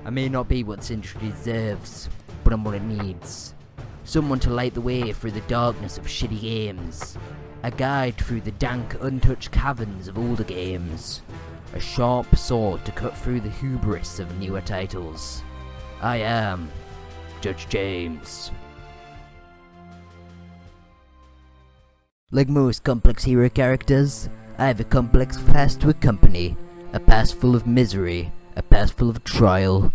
I may not be what this industry deserves, but I'm what it needs. Someone to light the way through the darkness of shitty games. A guide through the dank, untouched caverns of older games. A sharp sword to cut through the hubris of newer titles. I am Judge James. Like most complex hero characters, I have a complex past to accompany. A past full of misery, a past full of trial.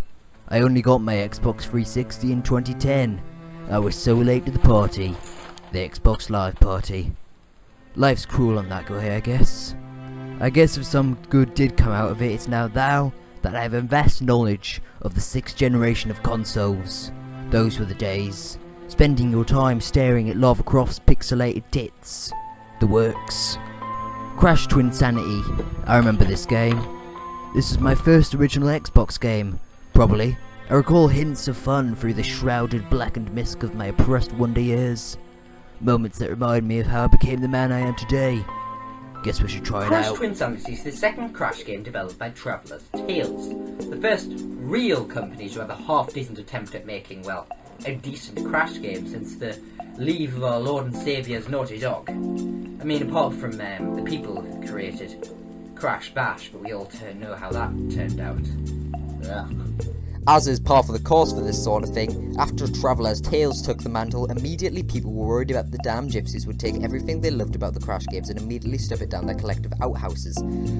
I only got my Xbox 360 in 2010. I was so late to the party. The Xbox Live party. Life's cruel on that guy, I guess. I guess if some good did come out of it, it's now that I have a vast knowledge of the 6th generation of consoles. Those were the days. Spending your time staring at Lara Croft's pixelated tits. The works. Crash Twinsanity. I remember this game. This was my first original Xbox game. Probably. I recall hints of fun through the shrouded blackened mist of my oppressed wonder years. Moments that remind me of how I became the man I am today. Guess we should try it out. Crash Twinsanity is the second Crash game developed by Traveller's Tales. The first real company to have a half-decent attempt at making, well, a decent Crash game since the leave of our Lord and Saviour's Naughty Dog. I mean, apart from the people who created Crash Bash, but we all know how that turned out. Ugh. As is par for the course for this sort of thing, after Traveller's Tales took the mantle, immediately people were worried about the damn gypsies would take everything they loved about the Crash games and immediately stuff it down their collective outhouses.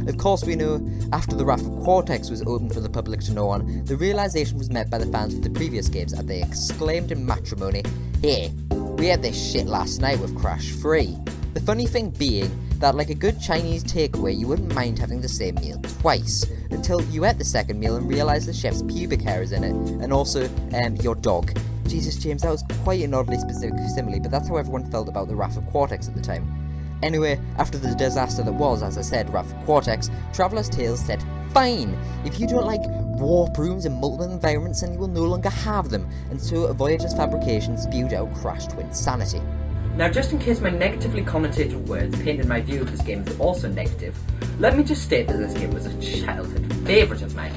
Of course, we know, after the Wrath of Cortex was opened for the public to know on, the realisation was met by the fans of the previous games as they exclaimed in matrimony, "Hey, we had this shit last night with Crash 3. The funny thing being that, like a good Chinese takeaway, you wouldn't mind having the same meal twice, until you ate the second meal and realised the chef's pubic hair is in it, and also, your dog. Jesus, James, that was quite an oddly specific simile, but that's how everyone felt about the Wrath of Cortex at the time. Anyway, after the disaster that was, as I said, Wrath of Cortex, Traveller's Tales said, fine, if you don't like warp rooms and multiple environments, then you will no longer have them, and so Voyager's fabrication spewed out Crash Twinsanity. Now, just in case my negatively connotated words painted my view of this game as also negative, let me just state that this game was a childhood favourite of mine.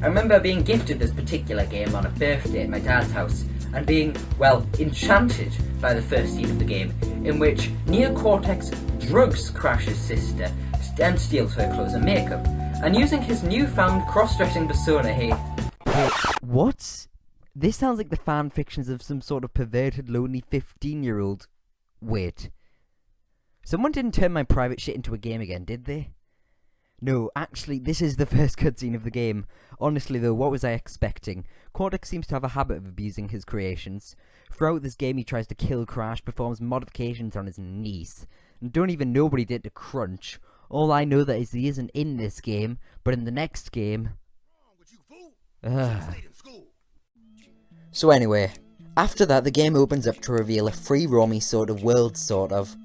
I remember being gifted this particular game on a birthday at my dad's house, and being, well, enchanted by the first scene of the game, in which Neo Cortex drugs Crash's sister and steals her clothes and makeup, and using his newfound cross-dressing persona, What? This sounds like the fan fictions of some sort of perverted, lonely 15-year-old. Wait. Someone didn't turn my private shit into a game again, did they? No, actually, this is the first cutscene of the game. Honestly though, what was I expecting? Cortex seems to have a habit of abusing his creations. Throughout this game he tries to kill Crash, performs modifications on his niece, and don't even know what he did to Crunch. All I know that is he isn't in this game, but in the next game... So anyway, after that the game opens up to reveal a free roamy sort of world, sort of.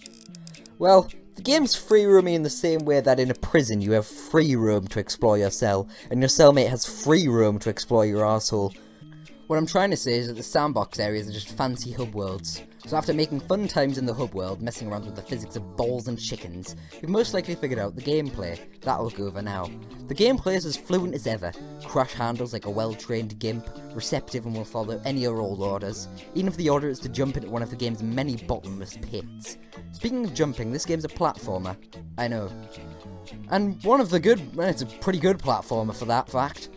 Well, the game's free roamy in the same way that in a prison you have free roam to explore your cell, and your cellmate has free roam to explore your arsehole. What I'm trying to say is that the sandbox areas are just fancy hub worlds. So after making fun times in the hub world, messing around with the physics of balls and chickens, you've most likely figured out the gameplay. That'll go over now. The gameplay is as fluent as ever. Crash handles like a well-trained gimp, receptive and will follow any or all orders, even if the order is to jump into one of the game's many bottomless pits. Speaking of jumping, this game's a platformer. I know. And it's a pretty good platformer for that fact.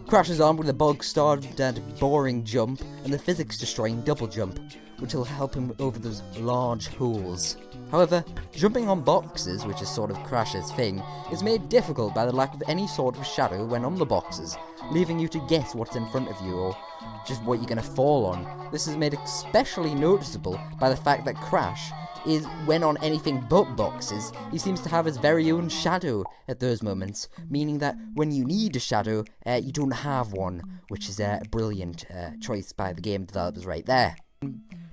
Crash is armed with a bog-standard boring jump, and the physics destroying double jump, which will help him over those large holes. However, jumping on boxes, which is sort of Crash's thing, is made difficult by the lack of any sort of shadow when on the boxes, leaving you to guess what's in front of you or just what you're going to fall on. This is made especially noticeable by the fact that Crash is, when on anything but boxes, he seems to have his very own shadow at those moments, meaning that when you need a shadow, you don't have one, which is a brilliant choice by the game developers right there.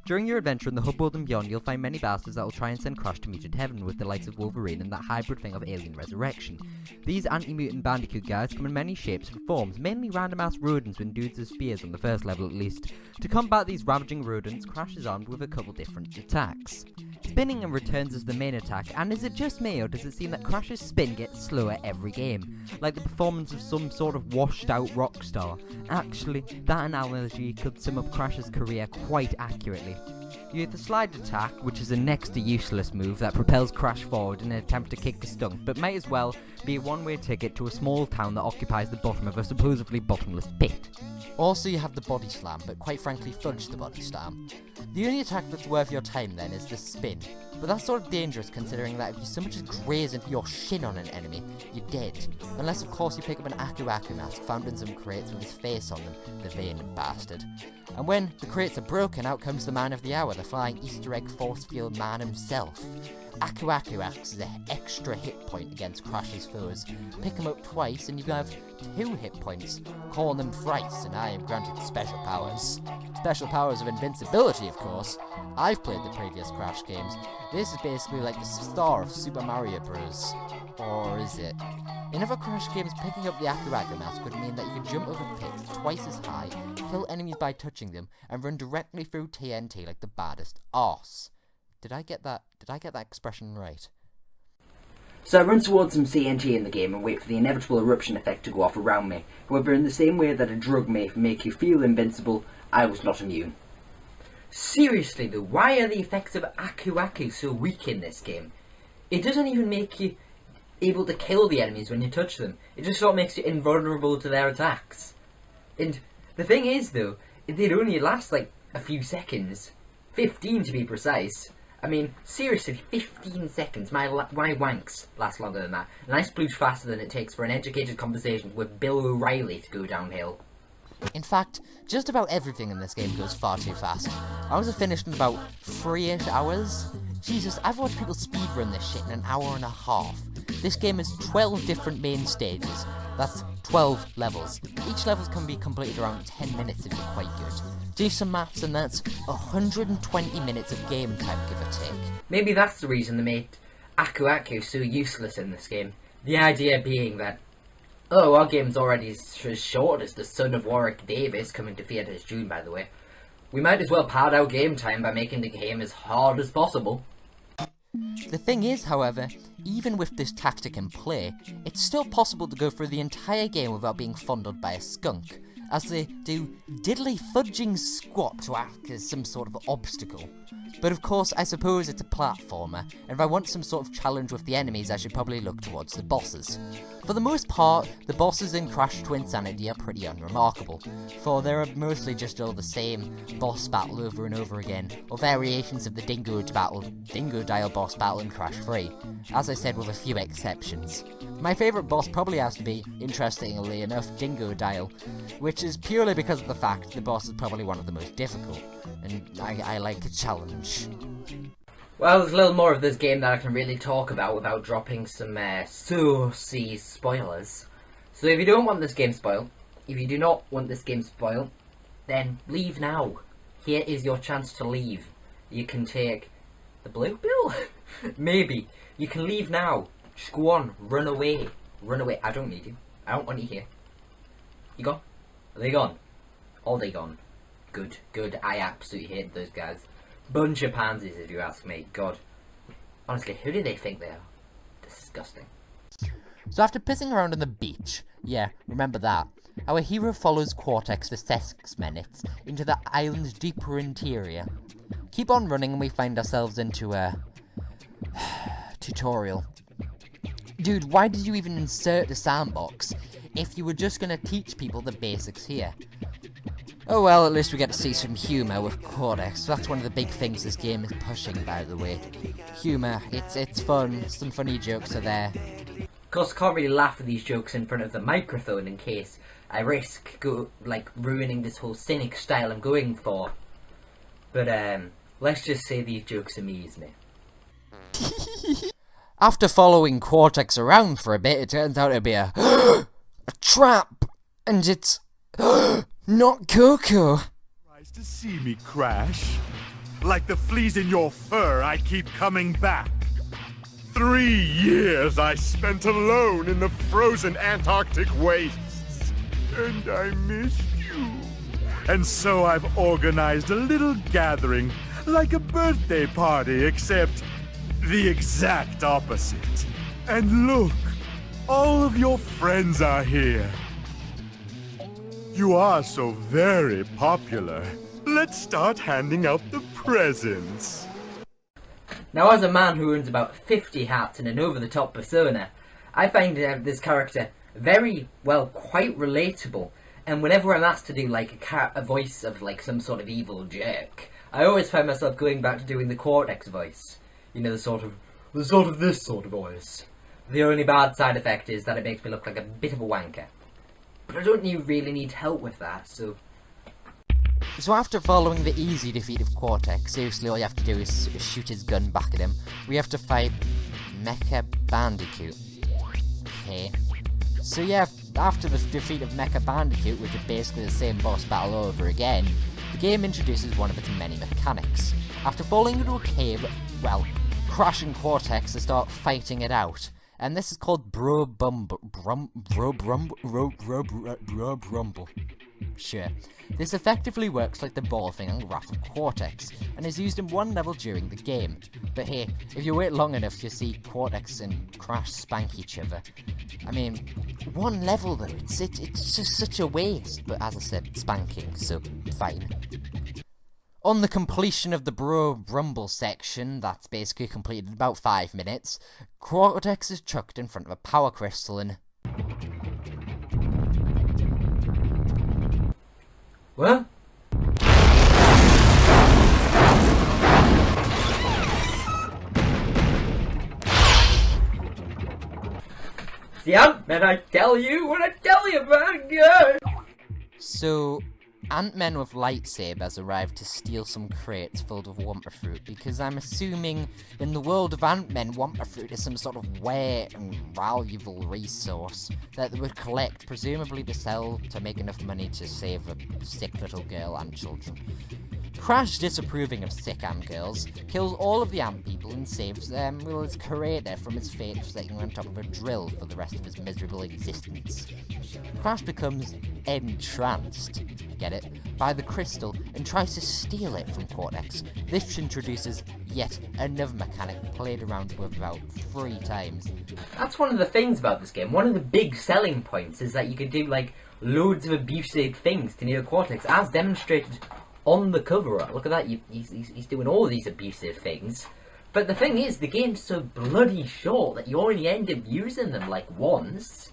During your adventure in the hub world and beyond, you'll find many bastards that will try and send Crash to mutant heaven with the likes of Wolverine and that hybrid thing of alien resurrection. These anti-mutant bandicoot guys come in many shapes and forms, mainly random-ass rodents with dudes with spears on the first level at least. To combat these ravaging rodents, Crash is armed with a couple different attacks. Spinning and returns as the main attack, and is it just me or does it seem that Crash's spin gets slower every game? Like the performance of some sort of washed out rock star. Actually, that analogy could sum up Crash's career quite accurately. You have the slide attack, which is a next to useless move that propels Crash forward in an attempt to kick the stunk, but might as well be a one-way ticket to a small town that occupies the bottom of a supposedly bottomless pit. Also, you have the body slam, but quite frankly, fudge the body slam. The only attack that's worth your time then is the spin, but that's sort of dangerous considering that if you so much as graze into your shin on an enemy, you're dead. Unless of course you pick up an Aku Aku mask found in some crates with his face on them, the vain bastard. And when the crates are broken, out comes the man of the hour, the flying Easter egg force field man himself. Aku Aku acts as an extra hit point against Crash's foes. Pick him up twice and you have 2 hit points. Call them thrice and I am granted special powers. Special powers of invincibility, of course. I've played the previous Crash games. This is basically like the star of Super Mario Bros. Or is it? In other Crash games, picking up the Aku Aku mask would mean that you could jump over pits twice as high, kill enemies by touching them, and run directly through TNT like the baddest arse. Did I get that expression right? So I run towards some CNT in the game and wait for the inevitable eruption effect to go off around me. However, in the same way that a drug may make you feel invincible, I was not immune. Seriously though, why are the effects of Aku Aku so weak in this game? It doesn't even make you able to kill the enemies when you touch them. It just sort of makes you invulnerable to their attacks. And the thing is though, they'd only last like a few seconds. 15 to be precise. I mean, seriously, 15 seconds. My wanks last longer than that. And I splooge faster than it takes for an educated conversation with Bill O'Reilly to go downhill. In fact, just about everything in this game goes far too fast. I was finished in about 3-ish hours. Jesus, I've watched people speedrun this shit in an hour and a half. This game has 12 different main stages. That's 12 levels. Each level can be completed around 10 minutes if you're quite good. Do some maths and that's 120 minutes of game time, give or take. Maybe that's the reason they made Aku Aku so useless in this game. The idea being that, oh, our game's already as short as the son of Warwick Davis, coming to theatres June by the way. We might as well pad out game time by making the game as hard as possible. The thing is, however, even with this tactic in play, it's still possible to go through the entire game without being fondled by a skunk, as they do diddly fudging squat to act as some sort of obstacle. But of course, I suppose it's a platformer, and if I want some sort of challenge with the enemies, I should probably look towards the bosses. For the most part, the bosses in Crash Twinsanity are pretty unremarkable, for they're mostly just all the same boss battle over and over again, or variations of the Dingo Dial boss battle in Crash 3, as I said with a few exceptions. My favourite boss probably has to be, interestingly enough, Dingo Dial, which is purely because of the fact the boss is probably one of the most difficult, and I like a challenge. Well, there's a little more of this game that I can really talk about without dropping some saucy spoilers. So if you don't want this game spoiled, if you do not want this game spoiled, then leave now. Here is your chance to leave. You can take the blue pill? Maybe. You can leave now. Just go on. Run away. Run away. I don't need you. I don't want you here. You gone? Are they gone? All they gone. Good. Good. I absolutely hate those guys. Bunch of pansies, if you ask me. God. Honestly, who do they think they are? Disgusting. So after pissing around on the beach, yeah, remember that, our hero follows Cortex for 6 minutes into the island's deeper interior. Keep on running and we find ourselves into a tutorial. Dude, why did you even insert the sandbox if you were just gonna teach people the basics here? Oh well, at least we get to see some humour with Cortex. That's one of the big things this game is pushing, by the way. Humour, it's fun, some funny jokes are there. Of course, I can't really laugh at these jokes in front of the microphone in case I risk ruining this whole cynic style I'm going for. But let's just say these jokes amuse me. After following Cortex around for a bit, it turns out to be a trap, and it's not Coco. Surprised to see me, Crash. Like the fleas in your fur, I keep coming back. 3 years I spent alone in the frozen Antarctic wastes. And I missed you. And so I've organized a little gathering, like a birthday party, except the exact opposite. And look, all of your friends are here. You are so very popular. Let's start handing out the presents. Now, as a man who owns about 50 hats and an over-the-top persona, I find this character very, well, quite relatable. And whenever I'm asked to do, like, a voice of, like, some sort of evil jerk, I always find myself going back to doing the Cortex voice. You know, the sort of this sort of voice. The only bad side effect is that it makes me look like a bit of a wanker. But I don't really need help with that, so... So after following the easy defeat of Cortex, seriously all you have to do is shoot his gun back at him, we have to fight Mecha Bandicoot. Okay. So yeah, after the defeat of Mecha Bandicoot, which is basically the same boss battle over again, the game introduces one of its many mechanics. After falling into a cave, well, Crash and Cortex to start fighting it out. And this is called Bro Rumble. Sure. This effectively works like the ball thing on Wrath of Cortex, and is used in one level during the game. But hey, if you wait long enough you'll see Cortex and Crash spank each other. I mean, one level though, it's just such a waste, but as I said, spanking, so fine. On the completion of the Bro Rumble section, that's basically completed in about 5 minutes, Cortex is chucked in front of a power crystal and... What? See, Ant-Man, I tell you what I tell you, man, good! So, Ant-Men with lightsabers arrived to steal some crates filled with Wumpa Fruit, because I'm assuming in the world of Ant-Men, Wumpa Fruit is some sort of rare and valuable resource that they would collect, presumably to sell to make enough money to save a sick little girl and children. Crash, disapproving of sick ant girls, kills all of the ant people and saves his creator from his fate of sitting on top of a drill for the rest of his miserable existence. Crash becomes entranced, get it, by the crystal and tries to steal it from Cortex. This introduces yet another mechanic played around with about 3 times. That's one of the things about this game. One of the big selling points is that you could do, like, loads of abusive things to Neo Cortex, as demonstrated on the cover art. Look at that, he's doing all these abusive things. But the thing is, the game's so bloody short that you only end up using them, like, once.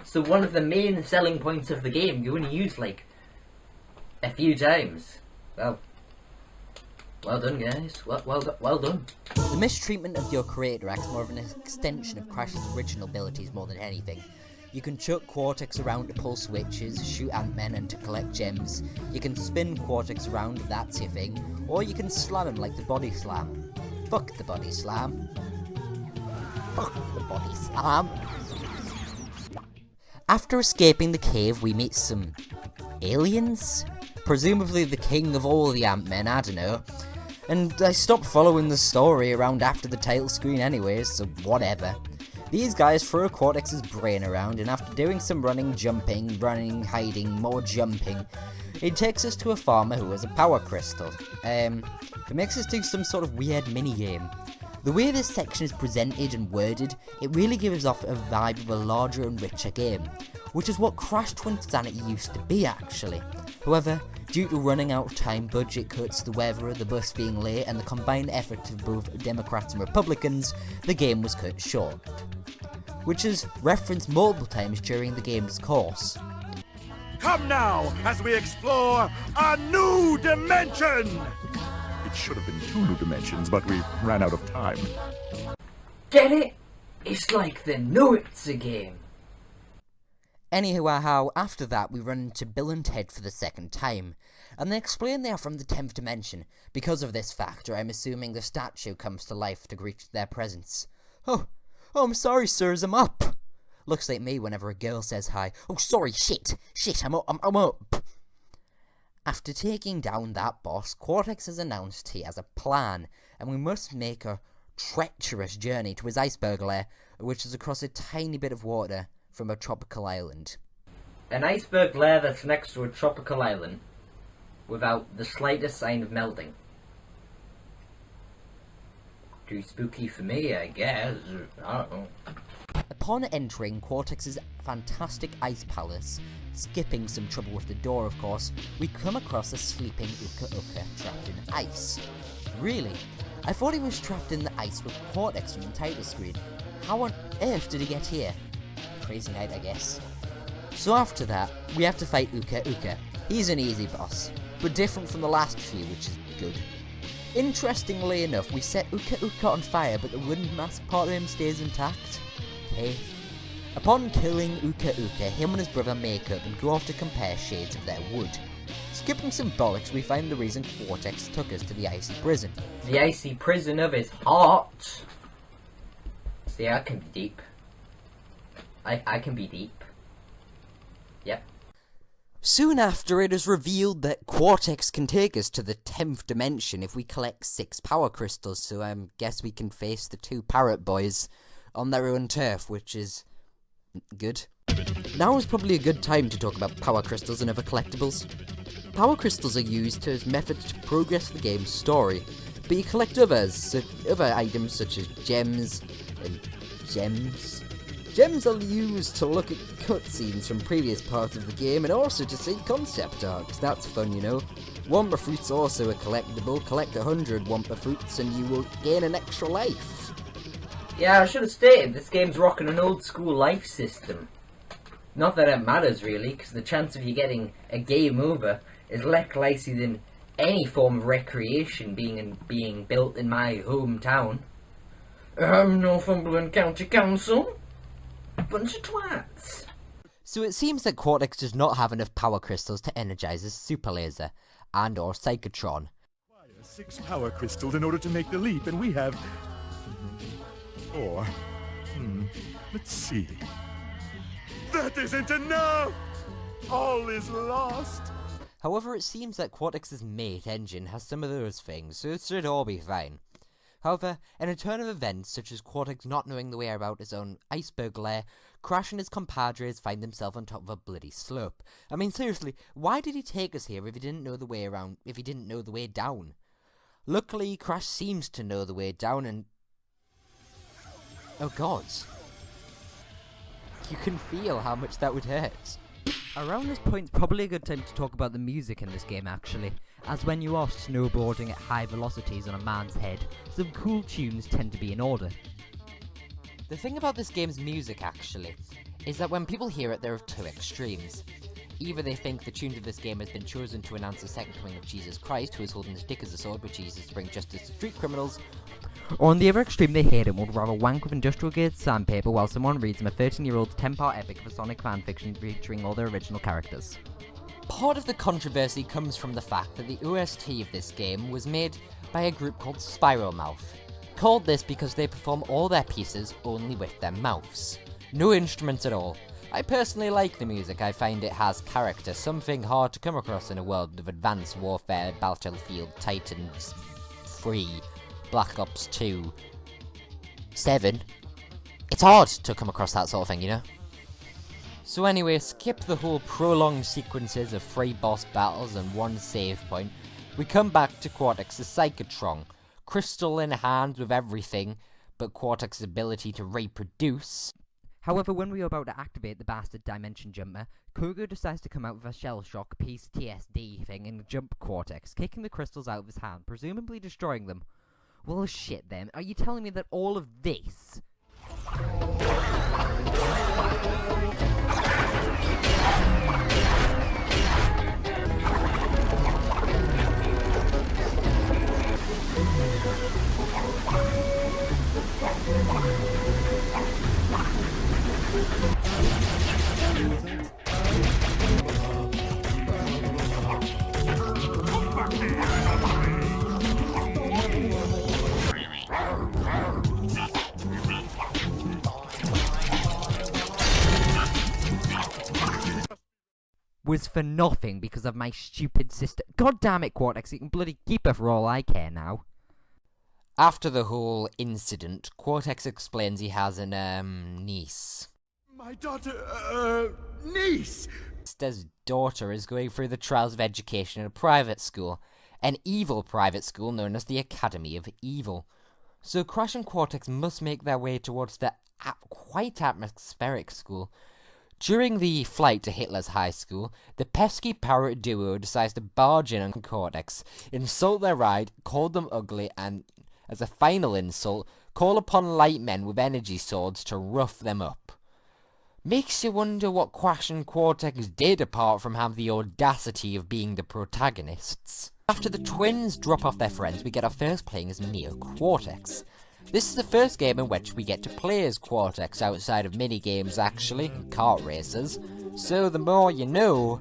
So one of the main selling points of the game, you only use, like, a few times. Well done, guys. Well done. The mistreatment of your creator acts more of an extension of Crash's original abilities more than anything. You can chuck Cortex around to pull switches, shoot Ant-Men and to collect gems. You can spin Cortex around if that's your thing, or you can slam him like the body slam. Fuck the body slam. Fuck the body slam. After escaping the cave, we meet some aliens? Presumably the king of all the Ant-Men, I don't know. And I stopped following the story around after the title screen anyways, so whatever. These guys throw Cortex's brain around, and after doing some running, hiding, more jumping, it takes us to a farmer who has a power crystal, who makes us do some sort of weird mini-game. The way this section is presented and worded, it really gives off a vibe of a larger and richer game, which is what Crash Twinsanity used to be actually. However, due to running out of time, budget cuts, the weather, the bus being late, and the combined efforts of both Democrats and Republicans, the game was cut short, which is referenced multiple times during the game's course. Come now, as we explore a new dimension! It should have been 2 new dimensions, but we ran out of time. Get it? It's like they know it's a game. Anyhow, after that we run into Bill and Ted for the 2nd time, and they explain they are from the 10th dimension. Because of this factor, I'm assuming the statue comes to life to greet their presence. Oh, I'm sorry sirs, I'm up. Looks like me whenever a girl says hi. Oh sorry, shit, I'm up. After taking down that boss, Cortex has announced he has a plan, and we must make a treacherous journey to his iceberg lair, which is across a tiny bit of water from a tropical island. An iceberg lair that's next to a tropical island, without the slightest sign of melting. Too spooky for me, I guess. I don't know. Upon entering Cortex's fantastic ice palace, skipping some trouble with the door of course, we come across a sleeping Uka Uka trapped in ice. Really? I thought he was trapped in the ice with Cortex from the title screen. How on earth did he get here? Crazy night, I guess. So after that, we have to fight Uka Uka. He's an easy boss, but different from the last few, which is good. Interestingly enough, we set Uka Uka on fire, but the wooden mask part of him stays intact. Hey. Upon killing Uka Uka, him and his brother make up and go off to compare shades of their wood. Skipping some bollocks, we find the reason Cortex took us to the icy prison. The icy prison of his heart. See, I can be deep. I can be deep. Yep. Soon after, it is revealed that Cortex can take us to the 10th dimension if we collect 6 power crystals, so I guess we can face the 2 parrot boys on their own turf, which is good. Now is probably a good time to talk about power crystals and other collectibles. Power crystals are used as methods to progress the game's story, but you collect other items such as gems and gems. Gems are used to look at cutscenes from previous parts of the game and also to see concept arts. That's fun, you know. Wampa Fruit's also a collectible. Collect 100 Wampa Fruits and you will gain an extra life. Yeah, I should have stated this game's rocking an old school life system. Not that it matters really, because the chance of you getting a game over is less likely than any form of recreation being built in my hometown. Northumberland County Council. Bunch of twats. So it seems that Cortex does not have enough power crystals to energize his super laser and or psychotron. 6 power crystals in order to make the leap, and we have 4. Let's see. That isn't enough! All is lost! However, it seems that Cortex's mate engine has some of those things, so it should all be fine. However, in a turn of events, such as Cortex not knowing the way about his own iceberg lair, Crash and his compadres find themselves on top of a bloody slope. I mean, seriously, why did he take us here if he didn't know the way around, if he didn't know the way down? Luckily, Crash seems to know the way down and... oh god. You can feel how much that would hurt. Around this point is probably a good time to talk about the music in this game actually, as when you are snowboarding at high velocities on a man's head, some cool tunes tend to be in order. The thing about this game's music, actually, is that when people hear it, there are 2 extremes. Either they think the tunes of this game has been chosen to announce the second coming of Jesus Christ, who is holding his dick as a sword with Jesus to bring justice to street criminals, Or on the other extreme, they hate it and would rather wank with industrial grade sandpaper while someone reads them a 13-year-old's 10-part epic of a Sonic fanfiction featuring all their original characters. Part of the controversy comes from the fact that the OST of this game was made by a group called Spiral Mouth. Called this because they perform all their pieces only with their mouths. No instruments at all. I personally like the music, I find it has character, something hard to come across in a world of Advanced Warfare, Battlefield, Titans 3, Black Ops 2, 7. It's hard to come across that sort of thing, you know? So anyway, skip the whole prolonged sequences of 3 boss battles and 1 save point. We come back to Cortex's Psychotron, crystal in hand with everything, but Cortex's ability to reproduce. However, when we are about to activate the bastard Dimension Jumper, Kogo decides to come out with a shell shock PTSD thing and jump Cortex, kicking the crystals out of his hand, presumably destroying them. Well shit then, are you telling me that all of this... was for nothing because of my stupid sister. God damn it, Cortex, you can bloody keep her for all I care now. After the whole incident, Cortex explains he has an, niece. My daughter, niece! Sister's daughter is going through the trials of education in a private school, an evil private school known as the Academy of Evil. So Crash and Cortex must make their way towards the quite atmospheric school. During the flight to Hitler's high school, the pesky parrot duo decides to barge in on Cortex, insult their ride, call them ugly, and, as a final insult, call upon light men with energy swords to rough them up. Makes you wonder what Crash and Cortex did apart from have the audacity of being the protagonists. After the twins drop off their friends, we get our first playing as Neo Cortex. This is the first game in which we get to play as Cortex outside of mini-games actually, and kart races. So the more you know.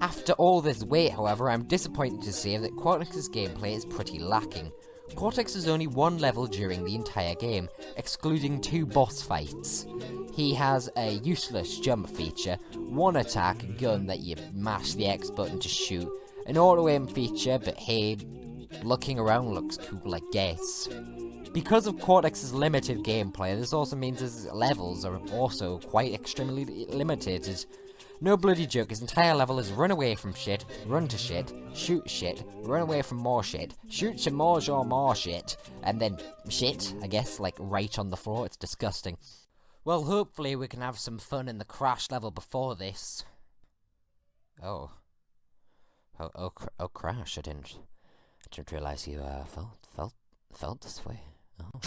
After all this wait, however, I'm disappointed to say that Cortex's gameplay is pretty lacking. Cortex has only one level during the entire game, excluding 2 boss fights. He has a useless jump feature, one attack, a gun that you mash the X button to shoot, an auto-aim feature, but hey, looking around looks cool I guess. Because of Cortex's limited gameplay, this also means his levels are also quite extremely limited. No bloody joke, his entire level is run away from shit, run to shit, shoot shit, run away from more shit, shoot some more shit, and then shit, I guess, like right on the floor. It's disgusting. Well, hopefully we can have some fun in the Crash level before this. Oh, Crash, I didn't realize you felt this way. Oh.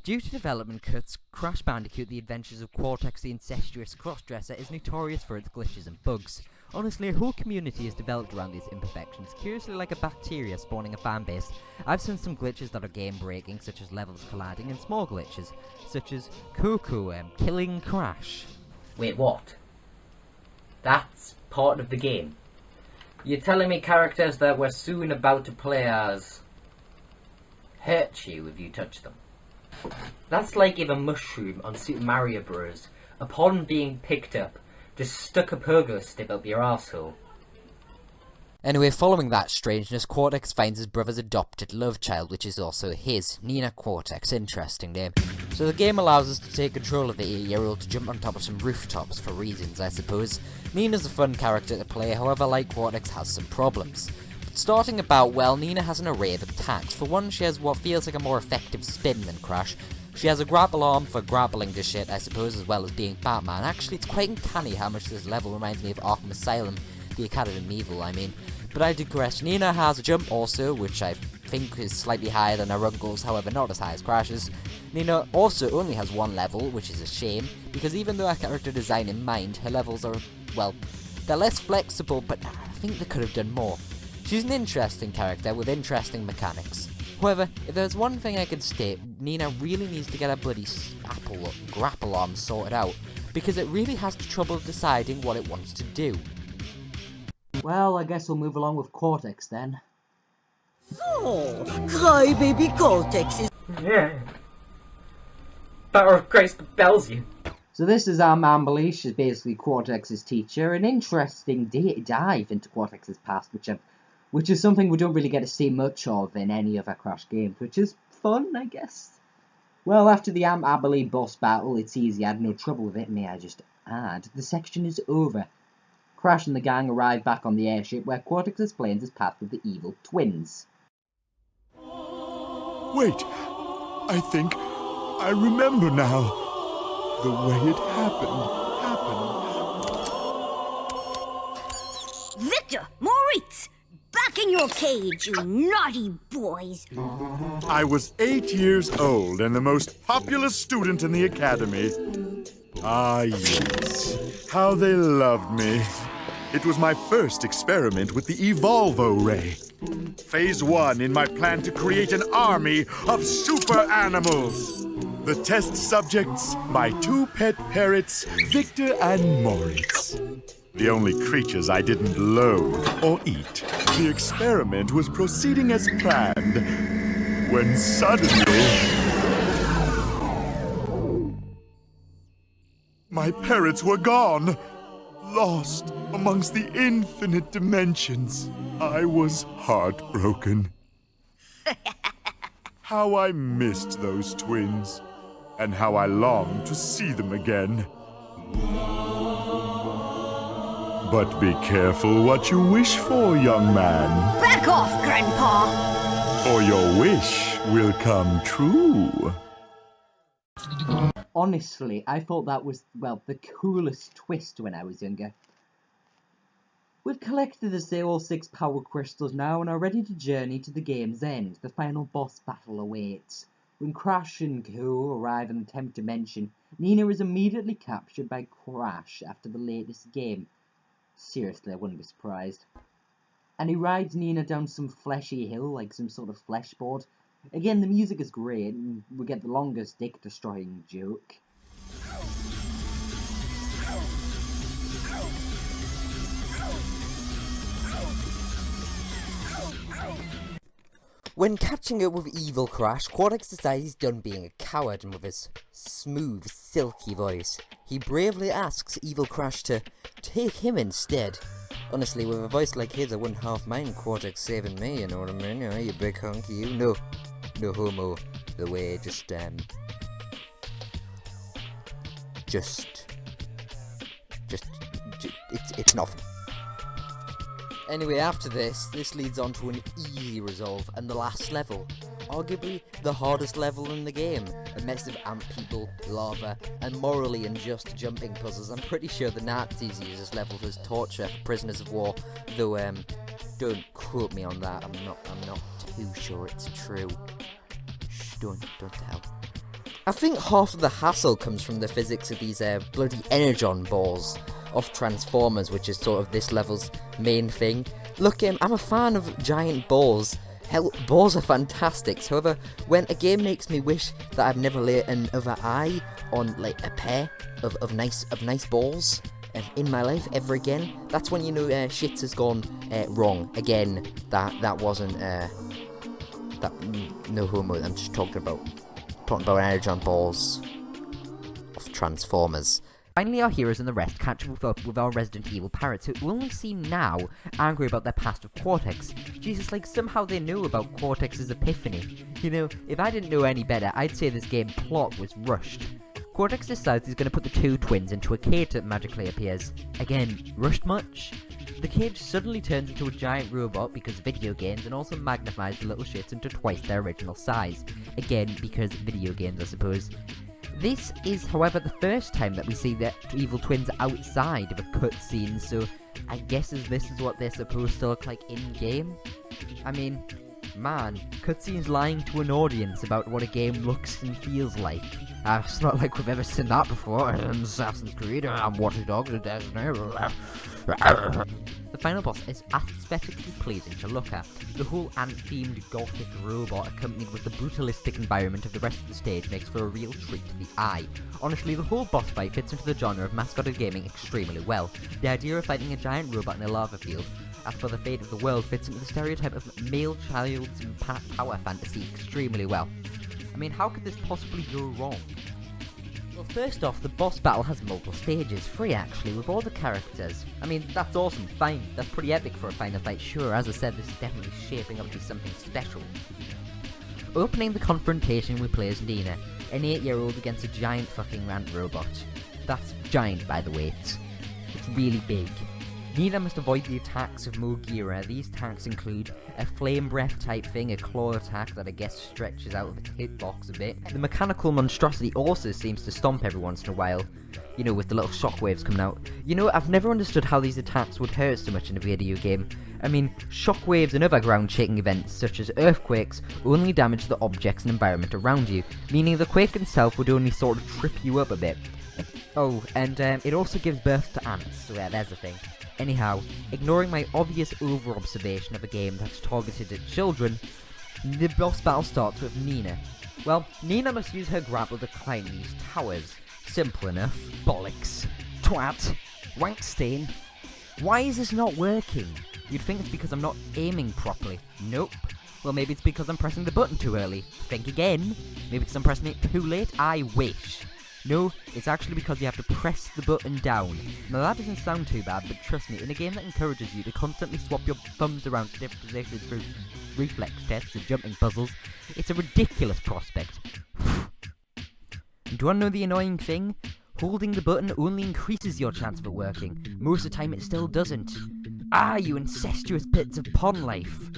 Due to development cuts, Crash Bandicoot The Adventures of Cortex the Incestuous Crossdresser is notorious for its glitches and bugs. Honestly, a whole community is developed around these imperfections, curiously like a bacteria spawning a fanbase. I've seen some glitches that are game-breaking, such as levels colliding, and small glitches, such as Cuckoo killing Crash. Wait, what? That's part of the game? You're telling me characters that we're soon about to play as hurt you if you touch them? That's like if a mushroom on Super Mario Bros. Upon being picked up, just stuck a pergola stick up your arsehole. Anyway, following that strangeness, Cortex finds his brother's adopted love child, which is also his, Nina Cortex. Interesting name. So the game allows us to take control of the 8-year-old to jump on top of some rooftops, for reasons, I suppose. Nina's a fun character to play, however, like Cortex, has some problems. Starting about, well, Nina has an array of attacks. For one, she has what feels like a more effective spin than Crash. She has a grapple arm for grappling to shit, I suppose, as well as being Batman. Actually, it's quite uncanny how much this level reminds me of Arkham Asylum, the Academy of Evil, I mean. But I digress. Nina has a jump also, which I think is slightly higher than her uncle's, however not as high as Crash's. Nina also only has one level, which is a shame, because even though her character design in mind, her levels are, well, they're less flexible, but I think they could have done more. She's an interesting character with interesting mechanics. However, if there's one thing I can state, Nina really needs to get her bloody grapple arm sorted out, because it really has trouble deciding what it wants to do. Well, I guess we'll move along with Cortex then. So, crybaby Cortex is... Yeah. Power of Christ compels you. So this is our man Billy. She's basically Cortex's teacher. An interesting dive into Cortex's past, which is something we don't really get to see much of in any of our Crash games, which is fun, I guess. Well, after the Abilene boss battle, it's easy, I had no trouble with it, may I just add. The section is over. Crash and the gang arrive back on the airship, where Cortex explains his path with the evil twins. Wait, I think I remember now. The way it happened. Victor, Moritz, back in your cage, you naughty boys. I was 8 years old and the most popular student in the academy. Ah, yes. How they loved me. It was my first experiment with the Evolvo Ray. Phase 1 in my plan to create an army of super animals. The test subjects, my 2 pet parrots, Victor and Moritz. The only creatures I didn't loathe or eat. The experiment was proceeding as planned, when suddenly... my parrots were gone. lost amongst the infinite dimensions. I was heartbroken. How I missed those twins, and how I longed to see them again. But be careful what you wish for, young man, Back off, Grandpa! or your wish will come true. Honestly, I thought that was, well, the coolest twist when I was younger. We've collected all 6 power crystals now and are ready to journey to the game's end. The final boss battle awaits. When Crash and co arrive in the 10th dimension, Nina is immediately captured by Crash after the latest game. Seriously, I wouldn't be surprised. And he rides Nina down some fleshy hill like some sort of flesh board. Again, the music is great, and we get the longest dick-destroying joke. When catching up with Evil Crash, Cortex decides he's done being a coward, and with his smooth, silky voice, he bravely asks Evil Crash to take him instead. Honestly, with a voice like his, I wouldn't half mind Cortex saving me, you know what I mean? You know, you big hunk, you. No homo. The way, it's nothing. Anyway, after this leads on to an easy resolve and the last level. Arguably the hardest level in the game. A mess of ant people, lava, and morally unjust jumping puzzles. I'm pretty sure the Nazis use this level as torture for prisoners of war, though don't quote me on that. I'm not too sure it's true. Shh, don't tell. I think half of the hassle comes from the physics of these bloody energon balls of Transformers, which is sort of this level's main thing. Look, I'm a fan of giant balls. Hell, balls are fantastic. However, when a game makes me wish that I've never laid another eye on like a pair of nice balls in my life ever again, that's when you know shit has gone wrong. Again, that wasn't no homo. I'm just talking about energon balls of Transformers. Finally, our heroes and the rest catch up with our Resident Evil parrots, who only seem now angry about their past with Cortex. Jesus, like, somehow they knew about Cortex's epiphany. You know, if I didn't know any better, I'd say this game plot was rushed. Cortex decides he's going to put the 2 twins into a cage that magically appears. Again, rushed much? The cage suddenly turns into a giant robot because video games, and also magnifies the little shits into twice their original size. Again, because video games, I suppose. This is, however, the first time that we see the evil twins outside of a cutscene, so I guess this is what they're supposed to look like in-game? I mean, man, cutscenes lying to an audience about what a game looks and feels like. It's not like we've ever seen that before in Assassin's Creed, and Watch Dogs and Destiny. The final boss is aesthetically pleasing to look at. The whole ant-themed gothic robot accompanied with the brutalistic environment of the rest of the stage makes for a real treat to the eye. Honestly, the whole boss fight fits into the genre of mascotted gaming extremely well. The idea of fighting a giant robot in a lava field, as for the fate of the world, fits into the stereotype of male child's power fantasy extremely well. I mean, how could this possibly go wrong? Well, first off, the boss battle has multiple stages, 3 actually, with all the characters. I mean, that's awesome, fine, that's pretty epic for a final fight, sure, as I said, this is definitely shaping up to be something special. Opening the confrontation, we play as Nina, an 8-year-old against a giant fucking ant robot. That's giant, by the way, it's really big. Nina must avoid the attacks of Mogira. These attacks include a flame breath type thing, a claw attack that I guess stretches out of its hitbox a bit. The mechanical monstrosity also seems to stomp every once in a while, you know, with the little shockwaves coming out. You know, I've never understood how these attacks would hurt so much in a video game. I mean, shockwaves and other ground-shaking events, such as earthquakes, only damage the objects and environment around you, meaning the quake itself would only sort of trip you up a bit. Oh, and it also gives birth to ants, so yeah, there's the thing. Anyhow, ignoring my obvious over-observation of a game that's targeted at children, the boss battle starts with Nina. Well, Nina must use her grapple to climb these towers. Simple enough. Bollocks. Twat. Wankstain. Why is this not working? You'd think it's because I'm not aiming properly. Nope. Well, maybe it's because I'm pressing the button too early. Think again. Maybe because I'm pressing it too late. I wish. No, it's actually because you have to press the button down. Now that doesn't sound too bad, but trust me, in a game that encourages you to constantly swap your thumbs around to different positions through reflex tests and jumping puzzles, it's a ridiculous prospect. And do you want to know the annoying thing? Holding the button only increases your chance of it working. Most of the time it still doesn't. Ah, you incestuous bits of pond life.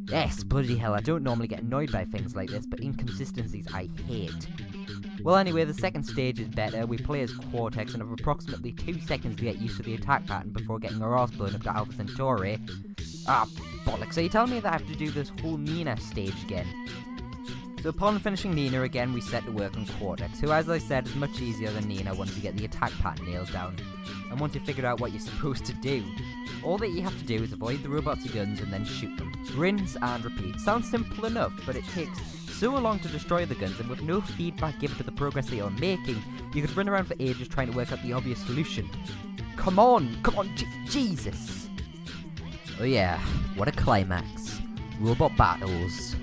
Yes, bloody hell, I don't normally get annoyed by things like this, but inconsistencies I hate. Well anyway, the second stage is better. We play as Cortex and have approximately 2 seconds to get used to the attack pattern before getting our arse blown up to Alpha Centauri. Ah, bollocks, are you telling me that I have to do this whole Nina stage again? So upon finishing Nina again, we set to work on Cortex, who as I said is much easier than Nina once you get the attack pattern nailed down. And once you figure out what you're supposed to do. All that you have to do is avoid the robots' guns and then shoot them. Rinse and repeat. Sounds simple enough, but it takes so long to destroy the guns, and with no feedback given to the progress that you're making, you could run around for ages trying to work out the obvious solution. Come on, Jesus! Oh yeah, what a climax. Robot battles.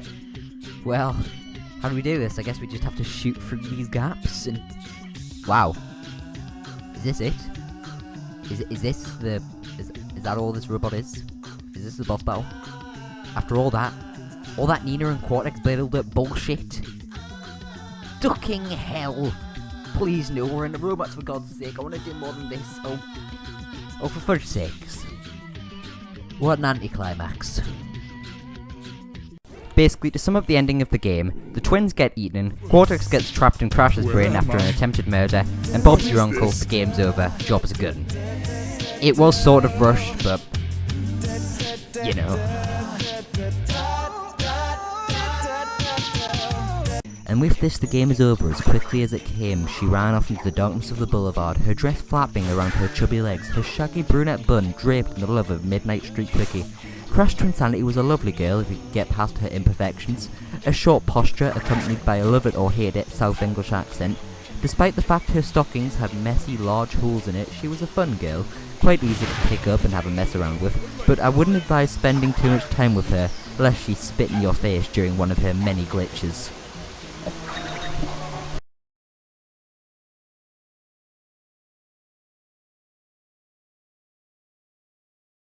Well, how do we do this? I guess we just have to shoot through these gaps and... Wow. Is this it? Is this the... Is that all this robot is? Is this the boss battle? After all that Nina and Cortex build-up bullshit? Ducking hell! Please no, we're in the robots for God's sake, I want to do more than this. Oh for fudge's sakes. What an anticlimax. Basically, to sum up the ending of the game, the twins get eaten, Cortex gets trapped in Crash's brain after an attempted murder, and Bob's your uncle, the game's over, job is good. It was sort of rushed, but... you know. And with this, the game is over as quickly as it came. She ran off into the darkness of the boulevard, her dress flapping around her chubby legs, her shaggy brunette bun draped in the love of Midnight Street Quickie. Crash Twinsanity was a lovely girl if you could get past her imperfections, a short posture accompanied by a love it or hate it South English accent. Despite the fact her stockings had messy large holes in it, she was a fun girl, quite easy to pick up and have a mess around with, but I wouldn't advise spending too much time with her, lest she spit in your face during one of her many glitches.